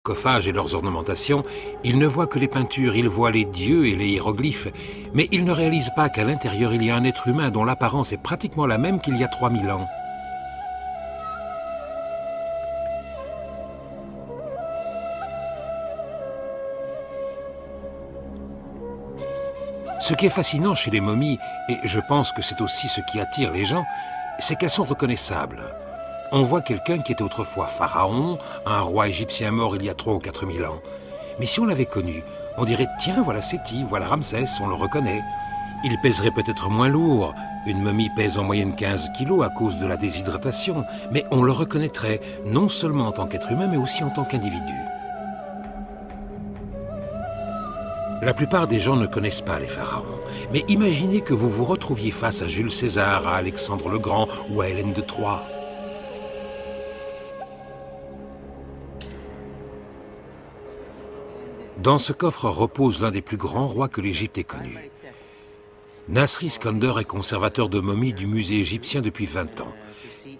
sarcophages et leurs ornementations, il ne voit que les peintures, il voit les dieux et les hiéroglyphes, mais il ne réalise pas qu'à l'intérieur il y a un être humain dont l'apparence est pratiquement la même qu'il y a 3000 ans. Ce qui est fascinant chez les momies, et je pense que c'est aussi ce qui attire les gens, c'est qu'elles sont reconnaissables. On voit quelqu'un qui était autrefois pharaon, un roi égyptien mort il y a 3 ou 4 000 ans. Mais si on l'avait connu, on dirait « Tiens, voilà Séti, voilà Ramsès, on le reconnaît ». Il pèserait peut-être moins lourd, une momie pèse en moyenne 15 kilos à cause de la déshydratation, mais on le reconnaîtrait non seulement en tant qu'être humain, mais aussi en tant qu'individu. La plupart des gens ne connaissent pas les pharaons, mais imaginez que vous vous retrouviez face à Jules César, à Alexandre le Grand ou à Hélène de Troie. Dans ce coffre repose l'un des plus grands rois que l'Égypte ait connu. Nasri Iskander est conservateur de momies du musée égyptien depuis 20 ans.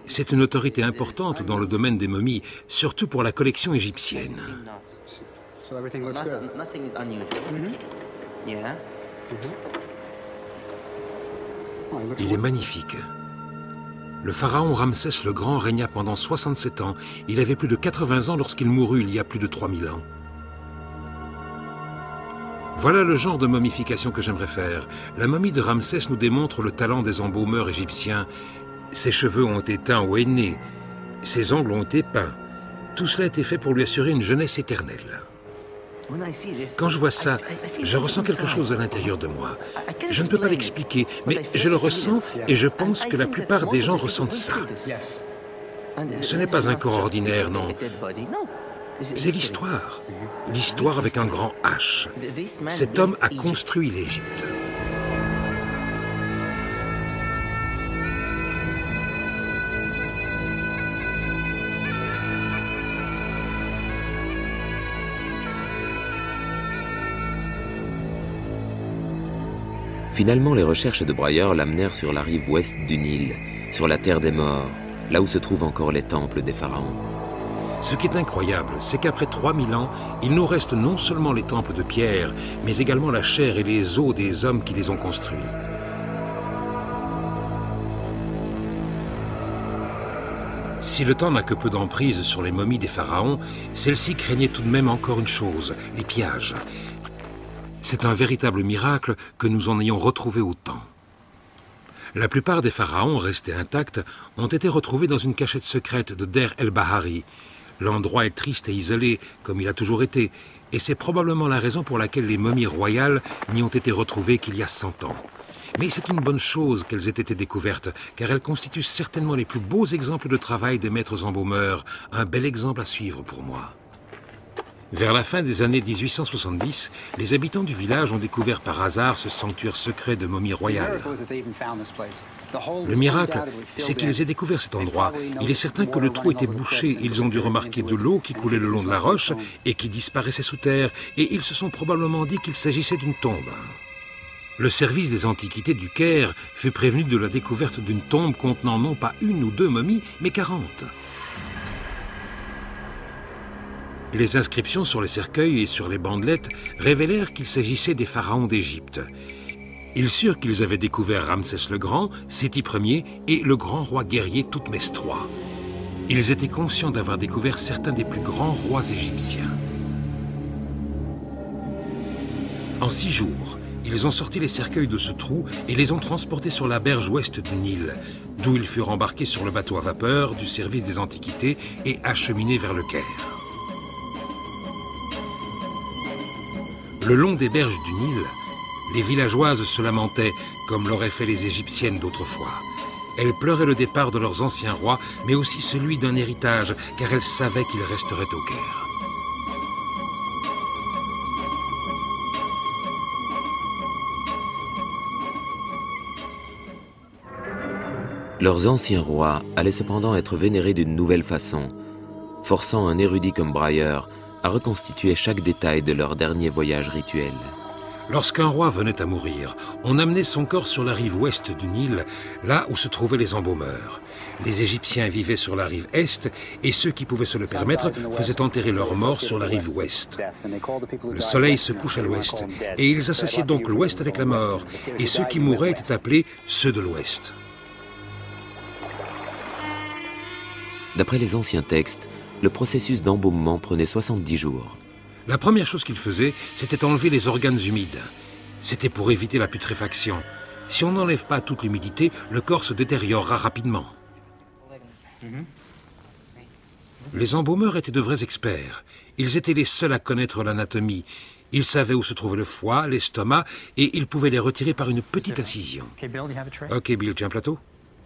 C'est une autorité importante dans le domaine des momies, surtout pour la collection égyptienne. So everything looks good. Nothing is unusual. Yeah. Oh, it looks Il est magnifique. Le pharaon Ramsès le Grand régna pendant 67 ans. Il avait plus de 80 ans lorsqu'il mourut il y a plus de 3000 ans. Voilà le genre de momification que j'aimerais faire. La momie de Ramsès nous démontre le talent des embaumeurs égyptiens. Ses cheveux ont été teints au henné. Ses ongles ont été peints. Tout cela a été fait pour lui assurer une jeunesse éternelle. Quand je vois ça, je ressens quelque chose à l'intérieur de moi. Je ne peux pas l'expliquer, mais je le ressens et je pense que la plupart des gens ressentent ça. Ce n'est pas un corps ordinaire, non. C'est l'histoire. L'histoire avec un grand H. Cet homme a construit l'Égypte. Finalement, les recherches de Breyer l'amenèrent sur la rive ouest du Nil, sur la terre des morts, là où se trouvent encore les temples des pharaons. Ce qui est incroyable, c'est qu'après 3000 ans, il nous reste non seulement les temples de pierre, mais également la chair et les os des hommes qui les ont construits. Si le temps n'a que peu d'emprise sur les momies des pharaons, celles-ci craignaient tout de même encore une chose, les pillages. C'est un véritable miracle que nous en ayons retrouvé autant. La plupart des pharaons restés intacts ont été retrouvés dans une cachette secrète de Der el-Bahari. L'endroit est triste et isolé, comme il a toujours été, et c'est probablement la raison pour laquelle les momies royales n'y ont été retrouvées qu'il y a 100 ans. Mais c'est une bonne chose qu'elles aient été découvertes, car elles constituent certainement les plus beaux exemples de travail des maîtres embaumeurs, un bel exemple à suivre pour moi. Vers la fin des années 1870, les habitants du village ont découvert par hasard ce sanctuaire secret de momies royales. Le miracle, c'est qu'ils aient découvert cet endroit. Il est certain que le trou était bouché. Ils ont dû remarquer de l'eau qui coulait le long de la roche et qui disparaissait sous terre, et ils se sont probablement dit qu'il s'agissait d'une tombe. Le service des antiquités du Caire fut prévenu de la découverte d'une tombe contenant non pas 1 ou 2 momies, mais 40. Les inscriptions sur les cercueils et sur les bandelettes révélèrent qu'il s'agissait des pharaons d'Égypte. Ils surent qu'ils avaient découvert Ramsès le Grand, Séti Ier et le grand roi guerrier Thoutmès III. Ils étaient conscients d'avoir découvert certains des plus grands rois égyptiens. En 6 jours, ils ont sorti les cercueils de ce trou et les ont transportés sur la berge ouest du Nil, d'où ils furent embarqués sur le bateau à vapeur du service des antiquités et acheminés vers le Caire. Le long des berges du Nil, les villageoises se lamentaient, comme l'auraient fait les Égyptiennes d'autrefois. Elles pleuraient le départ de leurs anciens rois, mais aussi celui d'un héritage, car elles savaient qu'il resterait au Caire. Leurs anciens rois allaient cependant être vénérés d'une nouvelle façon, forçant un érudit comme Breyer à reconstituer chaque détail de leur dernier voyage rituel. Lorsqu'un roi venait à mourir, on amenait son corps sur la rive ouest du Nil, là où se trouvaient les embaumeurs. Les Égyptiens vivaient sur la rive est et ceux qui pouvaient se le permettre faisaient enterrer leurs morts sur la rive ouest. Le soleil se couche à l'ouest et ils associaient donc l'ouest avec la mort et ceux qui mouraient étaient appelés ceux de l'ouest. D'après les anciens textes, le processus d'embaumement prenait 70 jours. La première chose qu'il faisait, c'était enlever les organes humides. C'était pour éviter la putréfaction. Si on n'enlève pas toute l'humidité, le corps se détériorera rapidement. Les embaumeurs étaient de vrais experts. Ils étaient les seuls à connaître l'anatomie. Ils savaient où se trouvait le foie, l'estomac, et ils pouvaient les retirer par une petite incision. Ok, Bill, tu as un plateau?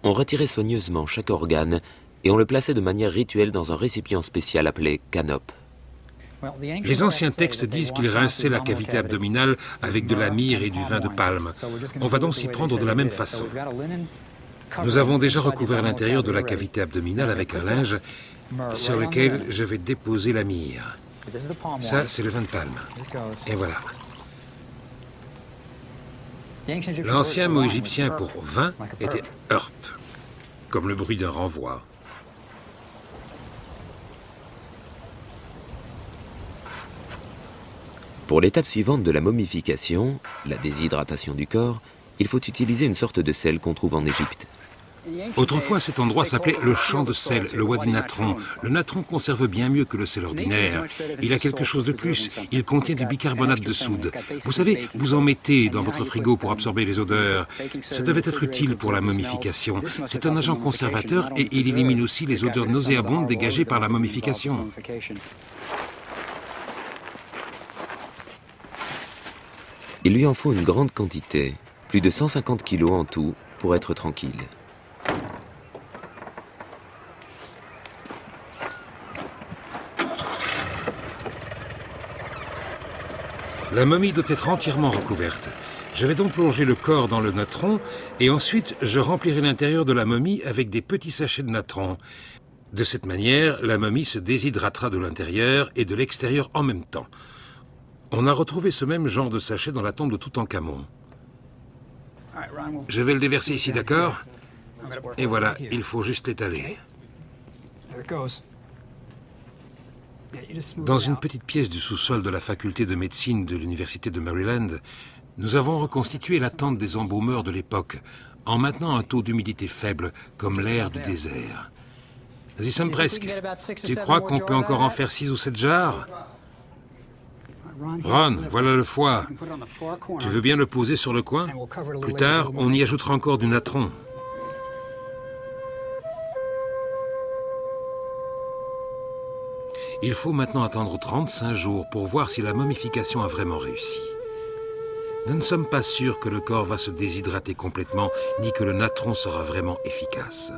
On retirait soigneusement chaque organe et on le plaçait de manière rituelle dans un récipient spécial appelé canope. Les anciens textes disent qu'ils rinçaient la cavité abdominale avec de la myrrhe et du vin de palme. On va donc s'y prendre de la même façon. Nous avons déjà recouvert l'intérieur de la cavité abdominale avec un linge sur lequel je vais déposer la myrrhe. Ça, c'est le vin de palme. Et voilà. L'ancien mot égyptien pour vin était « herp », comme le bruit d'un renvoi. Pour l'étape suivante de la momification, la déshydratation du corps, il faut utiliser une sorte de sel qu'on trouve en Égypte. Autrefois, cet endroit s'appelait le champ de sel, le Wadi Natron. Le natron conserve bien mieux que le sel ordinaire. Il a quelque chose de plus, il contient du bicarbonate de soude. Vous savez, vous en mettez dans votre frigo pour absorber les odeurs. Ça devait être utile pour la momification. C'est un agent conservateur et il élimine aussi les odeurs nauséabondes dégagées par la momification. Il lui en faut une grande quantité, plus de 150 kilos en tout, pour être tranquille. La momie doit être entièrement recouverte. Je vais donc plonger le corps dans le natron et ensuite je remplirai l'intérieur de la momie avec des petits sachets de natron. De cette manière, la momie se déshydratera de l'intérieur et de l'extérieur en même temps. On a retrouvé ce même genre de sachet dans la tombe de Toutankhamon. Je vais le déverser ici, d'accord? Et voilà, il faut juste l'étaler. Dans une petite pièce du sous-sol de la faculté de médecine de l'université de Maryland, nous avons reconstitué la tente des embaumeurs de l'époque, en maintenant un taux d'humidité faible, comme l'air du désert. Nous y sommes presque. Tu crois qu'on peut encore en faire 6 ou 7 jarres? Ron, voilà le foie. Tu veux bien le poser sur le coin? Plus tard, on y ajoutera encore du natron. Il faut maintenant attendre 35 jours pour voir si la momification a vraiment réussi. Nous ne sommes pas sûrs que le corps va se déshydrater complètement, ni que le natron sera vraiment efficace.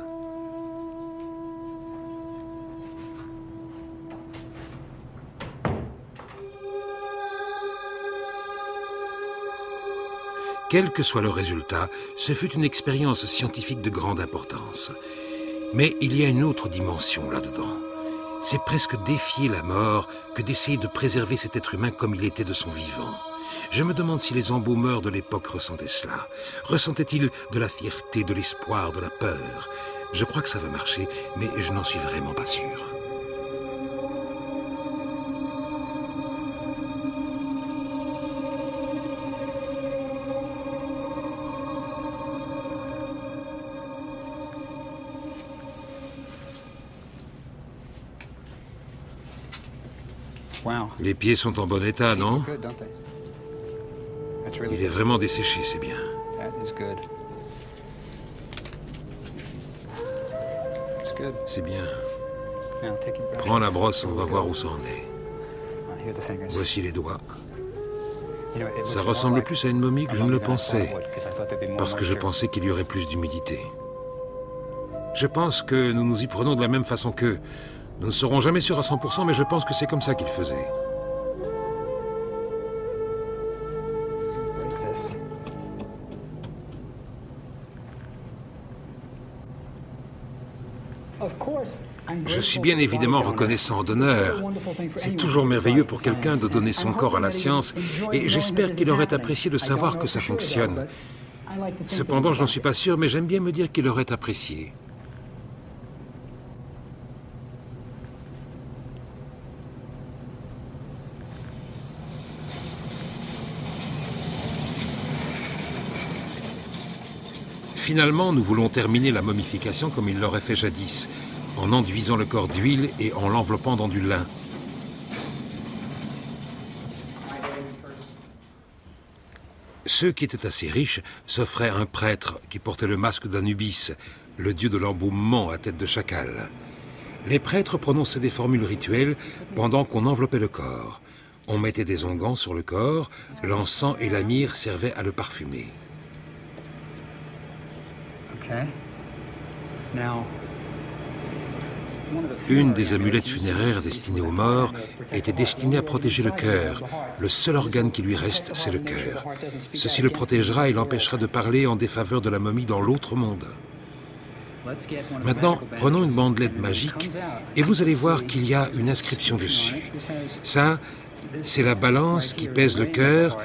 Quel que soit le résultat, ce fut une expérience scientifique de grande importance. Mais il y a une autre dimension là-dedans. C'est presque défier la mort que d'essayer de préserver cet être humain comme il était de son vivant. Je me demande si les embaumeurs de l'époque ressentaient cela. Ressentaient-ils de la fierté, de l'espoir, de la peur? Je crois que ça va marcher, mais je n'en suis vraiment pas sûr. Les pieds sont en bon état, non? Il est vraiment desséché, c'est bien. C'est bien. Prends la brosse, on va voir où ça en est. Voici les doigts. Ça ressemble plus à une momie que je ne le pensais, parce que je pensais qu'il y aurait plus d'humidité. Je pense que nous nous y prenons de la même façon qu'eux. Nous ne serons jamais sûrs à 100%, mais je pense que c'est comme ça qu'ils faisaient. Je suis bien évidemment reconnaissant d'honneur. C'est toujours merveilleux pour quelqu'un de donner son corps à la science et j'espère qu'il aurait apprécié de savoir que ça fonctionne. Cependant, je n'en suis pas sûr, mais j'aime bien me dire qu'il aurait apprécié. Finalement, nous voulons terminer la momification comme il l'aurait fait jadis, en enduisant le corps d'huile et en l'enveloppant dans du lin. Ceux qui étaient assez riches s'offraient un prêtre qui portait le masque d'Anubis, le dieu de l'embaumement à tête de chacal. Les prêtres prononçaient des formules rituelles pendant qu'on enveloppait le corps. On mettait des onguents sur le corps, l'encens et la myrrhe servaient à le parfumer. Une des amulettes funéraires destinées aux morts était destinée à protéger le cœur. Le seul organe qui lui reste, c'est le cœur. Ceci le protégera et l'empêchera de parler en défaveur de la momie dans l'autre monde. Maintenant, prenons une bandelette magique et vous allez voir qu'il y a une inscription dessus. Ça, c'est la balance qui pèse le cœur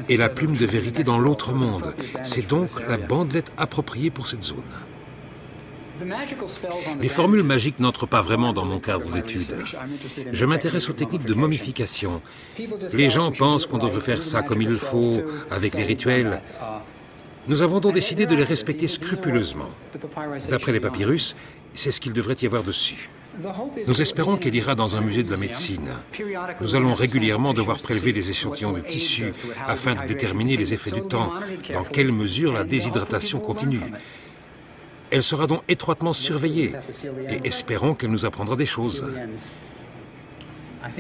et la plume de vérité dans l'autre monde. C'est donc la bandelette appropriée pour cette zone. Les formules magiques n'entrent pas vraiment dans mon cadre d'étude. Je m'intéresse aux techniques de momification. Les gens pensent qu'on devrait faire ça comme il le faut, avec les rituels. Nous avons donc décidé de les respecter scrupuleusement. D'après les papyrus, c'est ce qu'il devrait y avoir dessus. Nous espérons qu'elle ira dans un musée de la médecine. Nous allons régulièrement devoir prélever des échantillons de tissu afin de déterminer les effets du temps, dans quelle mesure la déshydratation continue. Elle sera donc étroitement surveillée et espérons qu'elle nous apprendra des choses.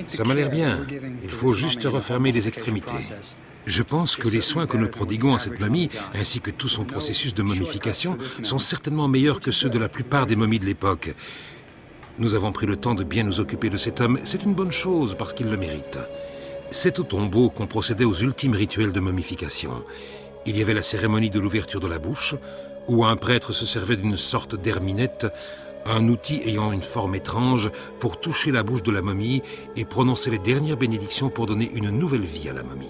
Ça m'a l'air bien. Il faut juste refermer les extrémités. Je pense que les soins que nous prodiguons à cette momie, ainsi que tout son processus de momification, sont certainement meilleurs que ceux de la plupart des momies de l'époque. Nous avons pris le temps de bien nous occuper de cet homme. C'est une bonne chose parce qu'il le mérite. C'est au tombeau qu'on procédait aux ultimes rituels de momification. Il y avait la cérémonie de l'ouverture de la bouche, où un prêtre se servait d'une sorte d'herminette, un outil ayant une forme étrange pour toucher la bouche de la momie et prononcer les dernières bénédictions pour donner une nouvelle vie à la momie.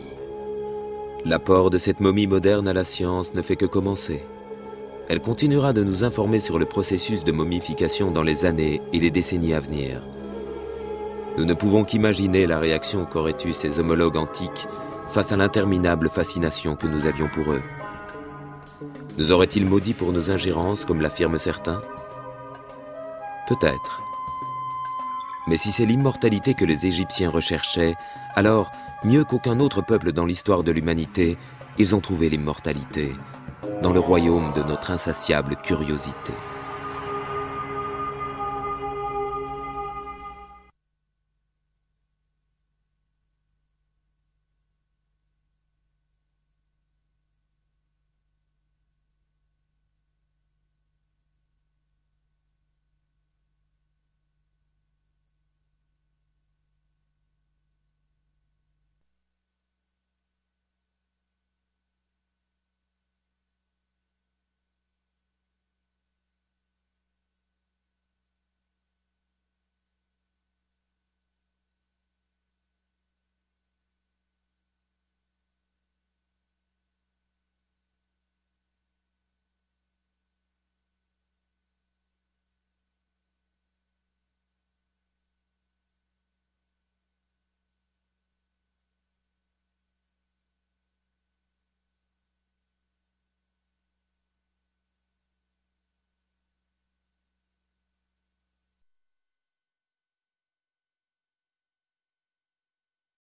L'apport de cette momie moderne à la science ne fait que commencer. Elle continuera de nous informer sur le processus de momification dans les années et les décennies à venir. Nous ne pouvons qu'imaginer la réaction qu'auraient eue ces homologues antiques face à l'interminable fascination que nous avions pour eux. Nous auraient-ils maudits pour nos ingérences, comme l'affirment certains? Peut-être. Mais si c'est l'immortalité que les Égyptiens recherchaient, alors, mieux qu'aucun autre peuple dans l'histoire de l'humanité, ils ont trouvé l'immortalité dans le royaume de notre insatiable curiosité.